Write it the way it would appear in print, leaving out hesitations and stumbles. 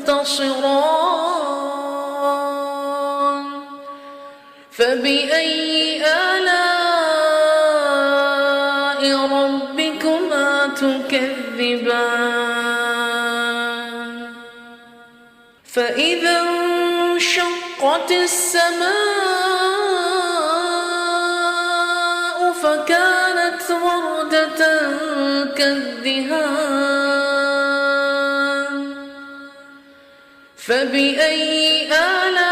ينتصران فبأي آلاء ربكما تكذبان فإذا انشقت السماء فكانت وردة كالدهان فبأي آلاء